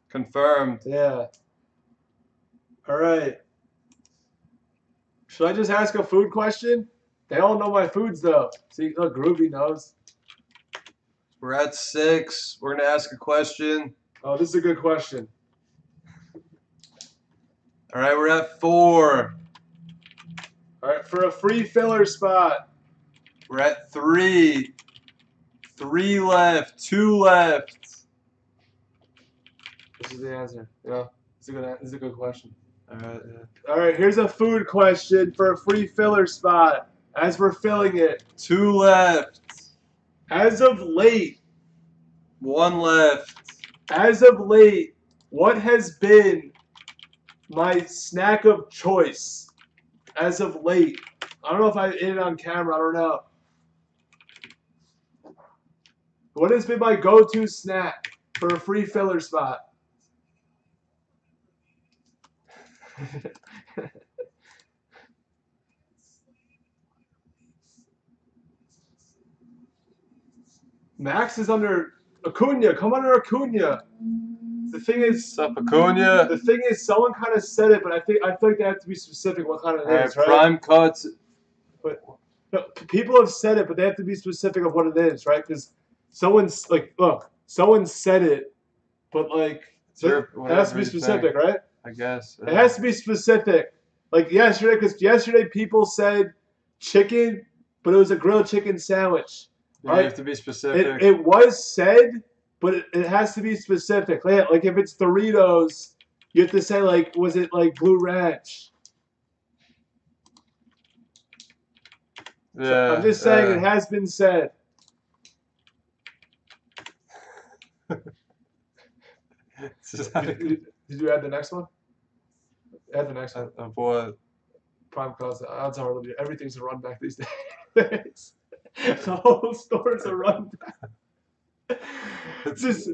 Speaker 2: Confirmed.
Speaker 1: Yeah. All right. Should I just ask a food question? They all know my foods, though. See, look, Groovy knows.
Speaker 2: We're at 6. We're going to ask a question.
Speaker 1: Oh, this is a good question.
Speaker 2: All right, we're at 4.
Speaker 1: All right, for a free filler spot.
Speaker 2: We're at 3. 3 left. 2 left.
Speaker 1: This is the answer. Yeah, this is a good question.
Speaker 2: All right.
Speaker 1: All right, here's a food question for a free filler spot. As we're filling it,
Speaker 2: 2 left.
Speaker 1: as of late,
Speaker 2: 1 left.
Speaker 1: as of late, what has been my snack of choice? As of late, I don't know if I ate it on camera. I don't know. What has been my go-to snack for a free filler spot? Max is under Acuna. Come under Acuna. The thing is,
Speaker 2: What's up, Acuna?
Speaker 1: the thing is, someone kind of said it, but I feel like they have to be specific what kind of it is, right?
Speaker 2: Prime cuts.
Speaker 1: But no, people have said it, but they have to be specific of what it is, right? Because someone's like, look, someone said it, but like,
Speaker 2: Sure,
Speaker 1: it has to be specific, right?
Speaker 2: I guess.
Speaker 1: It has to be specific. Like yesterday, because yesterday people said chicken, but it was a grilled chicken sandwich.
Speaker 2: You
Speaker 1: Right?
Speaker 2: have to be specific.
Speaker 1: It was said, but it has to be specific. Like if it's Doritos, you have to say like, was it like Blue Ranch? So I'm
Speaker 2: Yeah.
Speaker 1: just saying it has been said. Did you add the next one? Add the next one.
Speaker 2: Of what?
Speaker 1: Prime cause odds are everything's a run back these days. The whole store's a run back. Just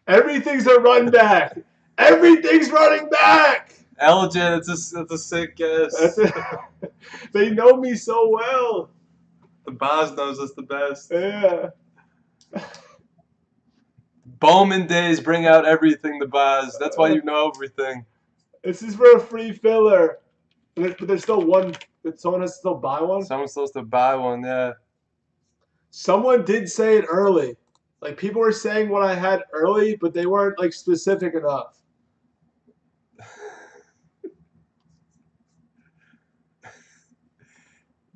Speaker 1: everything's a run back. Everything's running back.
Speaker 2: LJ, that's a sick guess.
Speaker 1: They know me so well.
Speaker 2: The Boz knows us the best.
Speaker 1: Yeah.
Speaker 2: Bowman days bring out everything, the Boz. That's why you know everything.
Speaker 1: This is for a free filler. But there's still one. But someone has to still buy one.
Speaker 2: Someone's supposed to buy one, yeah.
Speaker 1: Someone did say it early. Like people were saying what I had early, but they weren't like specific enough.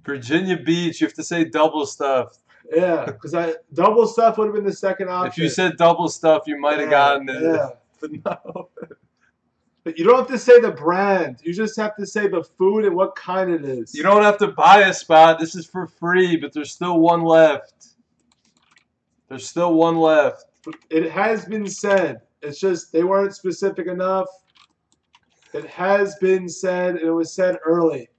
Speaker 2: Virginia Beach, you have to say double stuffed.
Speaker 1: Yeah, because double stuff would have been the second option.
Speaker 2: If you said double stuff, you might have gotten it.
Speaker 1: Yeah, but no. But you don't have to say the brand. You just have to say the food and what kind it is.
Speaker 2: You don't have to buy a spot. This is for free, but there's still one left. There's still one left.
Speaker 1: It has been said. It's just they weren't specific enough. It has been said, and it was said early.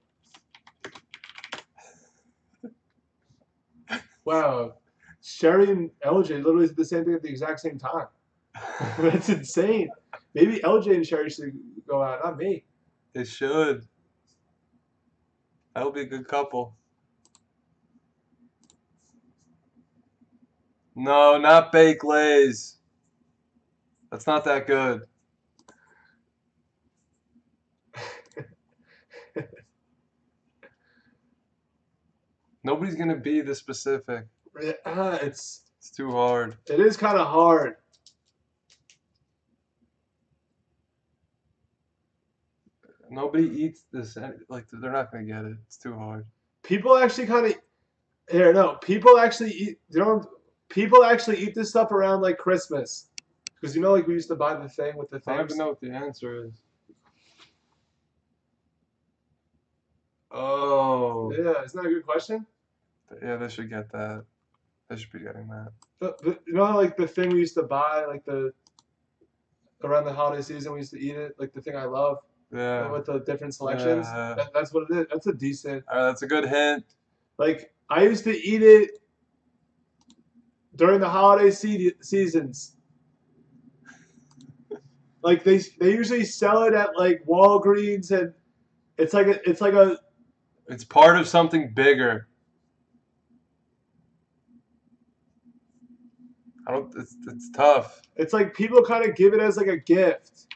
Speaker 1: Wow. Sherry and LJ literally did the same thing at the exact same time. That's insane. Maybe LJ and Sherry should go out, not me.
Speaker 2: They should. That would be a good couple. No, not baked Lays. That's not that good. Nobody's gonna be this specific.
Speaker 1: It's
Speaker 2: too hard.
Speaker 1: It is kind of hard.
Speaker 2: Nobody eats this. Like they're not gonna get it. It's too hard.
Speaker 1: People actually kind of here. No, people actually eat. People actually eat this stuff around like Christmas, because like we used to buy the thing with the things.
Speaker 2: I don't even know what the answer is. Oh.
Speaker 1: Yeah, isn't that a good question?
Speaker 2: Yeah, they should get that. They should be getting that.
Speaker 1: Like the thing we used to buy, like around the holiday season, we used to eat it. Like the thing I love.
Speaker 2: Yeah.
Speaker 1: With the different selections.
Speaker 2: Yeah.
Speaker 1: That's what it is. That's a decent.
Speaker 2: All right, that's a good hint.
Speaker 1: Like I used to eat it during the holiday seasons. Like they usually sell it at like Walgreens, and it's
Speaker 2: part of something bigger. It's tough.
Speaker 1: It's like people kind of give it as like a gift.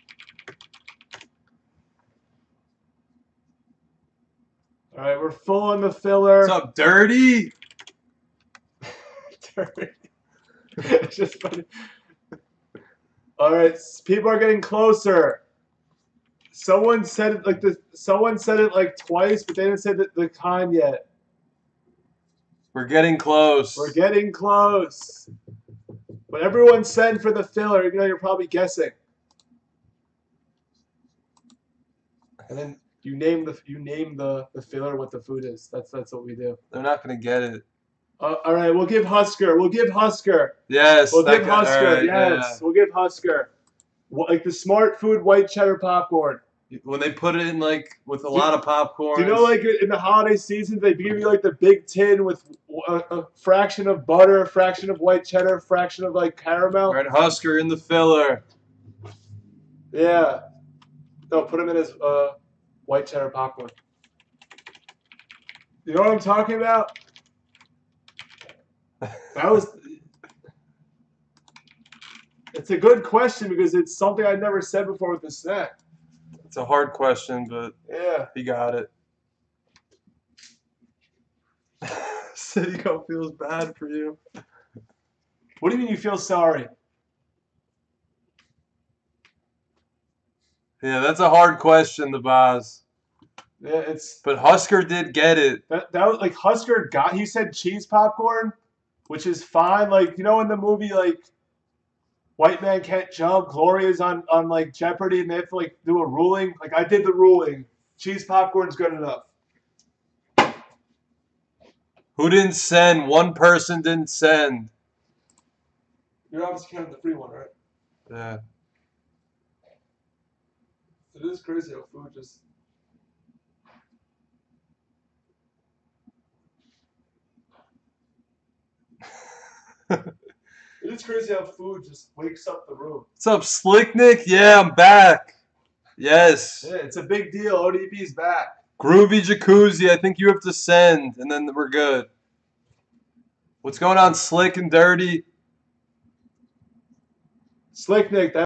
Speaker 1: All right, we're full on the filler.
Speaker 2: What's up, Dirty?
Speaker 1: Dirty. It's just funny. All right, people are getting closer. Someone said it like twice, but they didn't say the kind yet.
Speaker 2: We're getting close.
Speaker 1: We're getting close. But everyone said for the filler, even though you're probably guessing. And then you name the filler what the food is. That's what we do.
Speaker 2: They're not gonna get it.
Speaker 1: All right, we'll give Husker.
Speaker 2: Yes.
Speaker 1: We'll give Husker.
Speaker 2: Right,
Speaker 1: yes,
Speaker 2: yeah.
Speaker 1: We'll give Husker. Like the Smart Food white cheddar popcorn.
Speaker 2: When they put it in like with a lot of popcorn.
Speaker 1: Do you know like in the holiday season they give you like the big tin with a fraction of butter, a fraction of white cheddar, a fraction of like caramel?
Speaker 2: Right, Husker in the filler.
Speaker 1: Yeah. No, put him in his white cheddar popcorn. You know what I'm talking about? It's a good question because it's something I've never said before with the snack.
Speaker 2: It's a hard question, but
Speaker 1: yeah,
Speaker 2: he got it. Citico feels bad for you.
Speaker 1: What do you mean you feel sorry?
Speaker 2: Yeah, that's a hard question, the Boz.
Speaker 1: Yeah,
Speaker 2: But Husker did get it.
Speaker 1: That was like Husker he said cheese popcorn, which is fine. Like in the movie like white man can't jump. Gloria's on like Jeopardy, and they have to like do a ruling. Like I did the ruling. Cheese popcorn's good enough.
Speaker 2: Who didn't send? One person didn't send.
Speaker 1: You're obviously counting the free one, right?
Speaker 2: Yeah.
Speaker 1: It is crazy how food just. It is crazy how food just wakes up the room.
Speaker 2: What's up, Slick Nick? Yeah, I'm back. Yes.
Speaker 1: Yeah, it's a big deal. ODB's back.
Speaker 2: Groovy Jacuzzi, I think you have to send, and then we're good. What's going on, Slick and Dirty?
Speaker 1: Slick Nick,